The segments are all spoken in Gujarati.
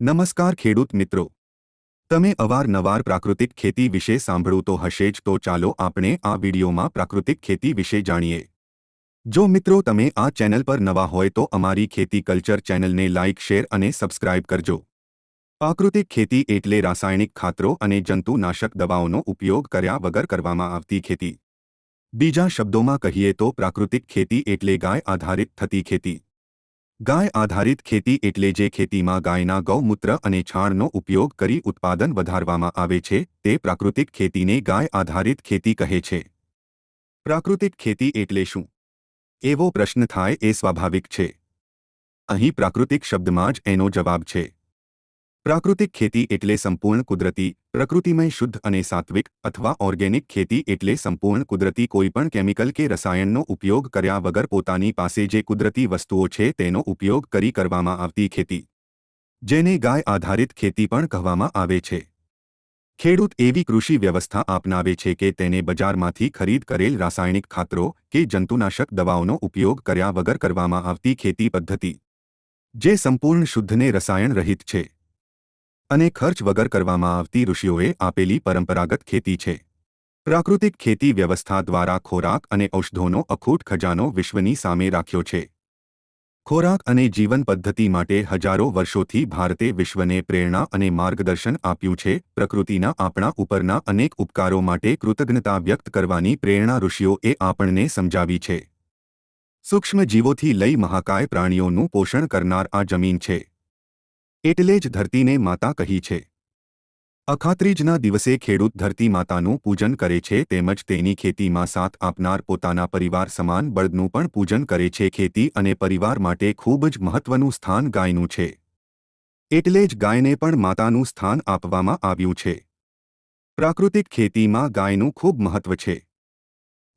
નમસ્કાર ખેડૂત મિત્રો, તમે અવારનવાર પ્રાકૃતિક ખેતી વિશે સાંભળ્યું તો હશે જ, તો ચાલો આપણે આ વિડીયોમાં પ્રાકૃતિક ખેતી વિશે જાણીએ। જો મિત્રો તમે આ ચેનલ પર નવા હોય તો અમારી ખેતી કલ્ચર ચેનલને લાઇક, શેર અને સબસ્ક્રાઇબ કરજો। પ્રાકૃતિક ખેતી એટલે રાસાયણિક ખાતરો અને જંતુનાશક દવાઓનો ઉપયોગ કર્યા વગર કરવામાં આવતી ખેતી। બીજા શબ્દોમાં કહીએ તો પ્રાકૃતિક ખેતી એટલે ગાય આધારિત થતી ખેતી। ગાય આધારિત ખેતી એટલે જે ખેતીમાં ગાયના ગૌમૂત્ર અને છાણનો ઉપયોગ કરી ઉત્પાદન વધારવામાં આવે છે તે પ્રાકૃતિક ખેતીને ગાય આધારિત ખેતી કહે છે। પ્રાકૃતિક ખેતી એટલે શું? એવો પ્રશ્ન થાય એ સ્વાભાવિક છે। અહીં પ્રાકૃતિક શબ્દમાં જ એનો જવાબ છે। પ્રાકૃતિક ખેતી એટલે સંપૂર્ણ કુદરતી, પ્રકૃતિમય, શુદ્ધ અને સાત્વિક અથવા ઓર્ગેનિક ખેતી એટલે સંપૂર્ણ કુદરતી, કોઈપણ કેમિકલ કે રસાયણનો ઉપયોગ કર્યા વગર પોતાની પાસે જે કુદરતી વસ્તુઓ છે તેનો ઉપયોગ કરી કરવામાં આવતી ખેતી, જેને ગાય આધારિત ખેતી પણ કહેવામાં આવે છે। ખેડૂત એવી કૃષિ વ્યવસ્થા અપનાવે છે કે તેને બજારમાંથી ખરીદ કરેલ રાસાયણિક ખાતરો કે જંતુનાશક દવાઓનો ઉપયોગ કર્યા વગર કરવામાં આવતી ખેતી પદ્ધતિ, જે સંપૂર્ણ શુદ્ધ ને રસાયણ રહિત છે અને ખર્ચ વગર કરવામાં આવતી ઋષિઓએ આપેલી પરંપરાગત ખેતી છે। પ્રાકૃતિક ખેતી વ્યવસ્થા દ્વારા ખોરાક અને ઔષધોનો અખૂટ ખજાનો વિશ્વની સામે રાખ્યો છે। ખોરાક અને જીવન પદ્ધતિ માટે હજારો વર્ષોથી ભારતે વિશ્વને પ્રેરણા અને માર્ગદર્શન આપ્યું છે। પ્રકૃતિના આપણા ઉપરના અનેક ઉપકારો માટે કૃતજ્ઞતા વ્યક્ત કરવાની પ્રેરણા ઋષિઓએ આપણને સમજાવી છે। સૂક્ષ્મ જીવોથી લઈ મહાકાય પ્રાણીઓનું પોષણ કરનાર આ જમીન છે, એટલે જ ધરતીને માતા કહી છે। અખાત્રીજના દિવસે ખેડૂત ધરતી માતાનું પૂજન કરે છે, તેમજ તેની ખેતીમાં સાથ આપનાર પોતાના પરિવાર સમાન બળદનું પણ પૂજન કરે છે। ખેતી અને પરિવાર માટે ખૂબ જ મહત્વનું સ્થાન ગાયનું છે, એટલે જ ગાયને પણ માતાનું સ્થાન આપવામાં આવ્યું છે। પ્રાકૃતિક ખેતીમાં ગાયનું ખૂબ મહત્વ છે,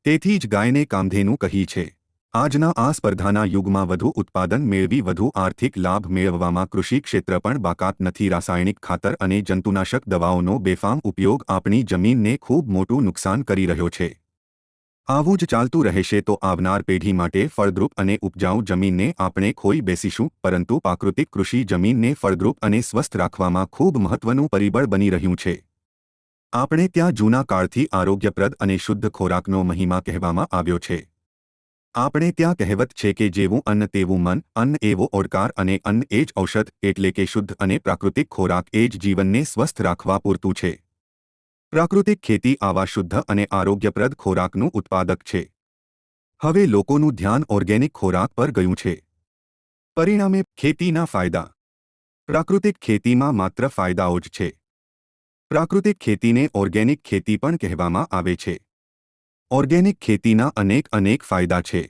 તેથી જ ગાયને કામધેનુ કહી છે। આજના આ સ્પર્ધાના યુગમાં વધુ ઉત્પાદન મેળવી વધુ આર્થિક લાભ મેળવવામાં કૃષિ ક્ષેત્ર પણ બાકાત નથી। રાસાયણિક ખાતર અને જંતુનાશક દવાઓનો બેફામ ઉપયોગ આપણી જમીનને ખૂબ મોટું નુકસાન કરી રહ્યો છે। આવું જ ચાલતું રહેશે તો આવનાર પેઢી માટે ફળદ્રુપ અને ઉપજાઉ જમીનને આપણે ખોઈ બેસીશું। પરંતુ પ્રાકૃતિક કૃષિ જમીનને ફળદ્રુપ અને સ્વસ્થ રાખવામાં ખૂબ મહત્વનું પરિબળ બની રહ્યું છે। આપણે ત્યાં જૂના કાળથી આરોગ્યપ્રદ અને શુદ્ધ ખોરાકનો મહિમા કહેવામાં આવ્યો છે। આપણે ત્યાં કહેવત છે કે જેવું અન્ન તેવું મન, અન્ન એવો ઓડકાર અને અન્ન એ જ ઔષધ, એટલે કે શુદ્ધ અને પ્રાકૃતિક ખોરાક એ જ જીવનને સ્વસ્થ રાખવા પૂરતું છે। પ્રાકૃતિક ખેતી આવા શુદ્ધ અને આરોગ્યપ્રદ ખોરાકનું ઉત્પાદક છે। હવે લોકોનું ધ્યાન ઓર્ગેનિક ખોરાક પર ગયું છે। પરિણામે ખેતીના ફાયદા। પ્રાકૃતિક ખેતીમાં માત્ર ફાયદાઓ જ છે। પ્રાકૃતિક ખેતીને ઓર્ગેનિક ખેતી પણ કહેવામાં આવે છે। ઓર્ગેનિક ખેતીના અનેક ફાયદા છે,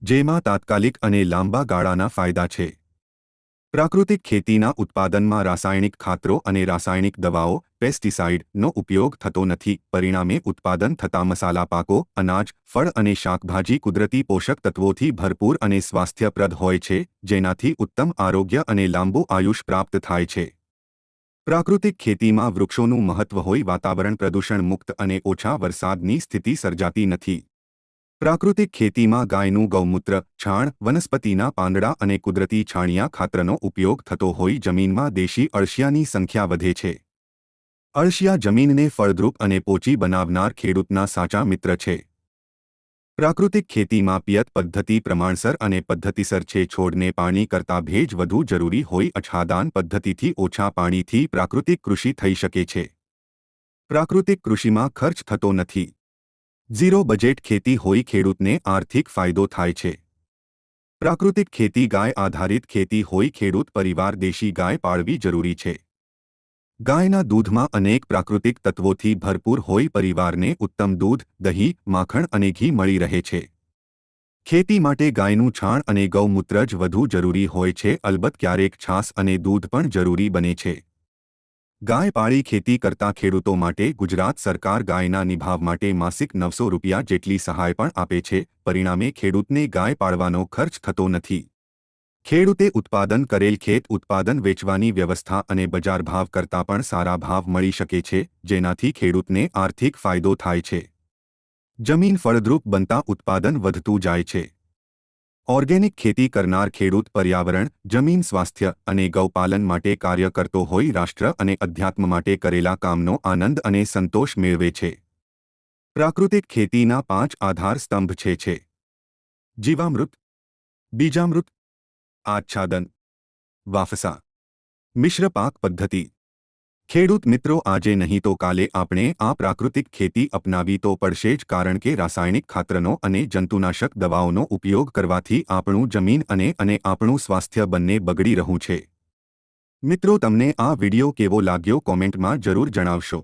જેમાં તાત્કાલિક અને લાંબા ગાળાના ફાયદા છે। પ્રાકૃતિક ખેતીના ઉત્પાદનમાં રાસાયણિક ખાતરો અને રાસાયણિક દવાઓ, પેસ્ટિસાઇડનો ઉપયોગ થતો નથી। પરિણામે ઉત્પાદન થતા મસાલા પાકો, અનાજ, ફળ અને શાકભાજી કુદરતી પોષક તત્વોથી ભરપૂર અને સ્વાસ્થ્યપ્રદ હોય છે, જેનાથી ઉત્તમ આરોગ્ય અને લાંબુ આયુષ પ્રાપ્ત થાય છે। પ્રાકૃતિક ખેતીમાં વૃક્ષોનું મહત્વ હોય, વાતાવરણ પ્રદૂષણ મુક્ત અને ઓછા વરસાદની સ્થિતિ સર્જાતી નથી। પ્રાકૃતિક ખેતીમાં ગાયનું ગૌમૂત્ર, છાણ, વનસ્પતિના પાંદડા અને કુદરતી છાણિયા ખાતરનો ઉપયોગ થતો હોય, જમીનમાં દેશી અળસિયાની સંખ્યા વધે છે। અળસિયા જમીનને ફળદ્રુપ અને પોચી બનાવનાર ખેડૂતના સાચા મિત્ર છે। પ્રાકૃતિક ખેતીમાં પિયત પદ્ધતિ પ્રમાણસર અને પદ્ધતિસર છે। છોડને પાણી કરતાં ભેજ વધુ જરૂરી હોય। અછાદાન પદ્ધતિથી ઓછા પાણીથી પ્રાકૃતિક કૃષિ થઈ શકે છે। પ્રાકૃતિક કૃષિમાં ખર્ચ થતો નથી। ઝીરો બજેટ ખેતી હોય, ખેડૂતને આર્થિક ફાયદો થાય છે। પ્રાકૃતિક ખેતી ગાય આધારિત ખેતી હોય, ખેડૂત પરિવાર દેશી ગાય પાળવી જરૂરી છે। ગાયના દૂધમાં અનેક પ્રાકૃતિક તત્વોથી ભરપૂર હોય, પરિવારને ઉત્તમ દૂધ, દહીં, માખણ અને ઘી મળી રહે છે। ખેતી માટે ગાયનું છાણ અને ગૌમૂત્ર જ વધુ જરૂરી હોય છે। અલબત્ત ક્યારેક છાસ અને દૂધ પણ જરૂરી બને છે। ગાય પાળી ખેતી કરતા ખેડૂતો માટે ગુજરાત સરકાર ગાયના નિભાવ માટે માસિક 900 રૂપિયા જેટલી સહાય પણ આપે છે। પરિણામે ખેડૂતને ગાય પાળવાનો ખર્ચ થતો નથી। ખેડૂતે ઉત્પાદન કરેલ ખેત ઉત્પાદન વેચવાની વ્યવસ્થા અને બજાર ભાવ કરતાં પણ સારા ભાવ મળી શકે છે, જેનાથી ખેડૂતને આર્થિક ફાયદો થાય છે। જમીન ફળદ્રુપ બનતા ઉત્પાદન વધતું જાય છે। ઓર્ગેનિક ખેતી કરનાર ખેડૂત પર્યાવરણ, જમીન સ્વાસ્થ્ય અને ગૌપાલન માટે કાર્ય કરતો હોઈ રાષ્ટ્ર અને અધ્યાત્મ માટે કરેલા કામનો આનંદ અને સંતોષ મેળવે છે. પ્રાકૃતિક ખેતીના 5 આધાર સ્તંભ છે. જીવામૃત, બીજામૃત, આચ્છાદન, વાફસા, મિશ્ર પાક પદ્ધતિ. ખેડૂત મિત્રો, આજે નહીં તો કાલે આપણે આ પ્રાકૃતિક ખેતી અપનાવી તો પડશે જ, કારણ કે રાસાયણિક ખાતરનો અને જંતુનાશક દવાઓનો ઉપયોગ કરવાથી આપણું જમીન અને આપણું સ્વાસ્થ્ય બંને બગડી રહ્યું છે. મિત્રો, તમને આ વિડિયો કેવો લાગ્યો કોમેન્ટમાં જરૂર જણાવશો.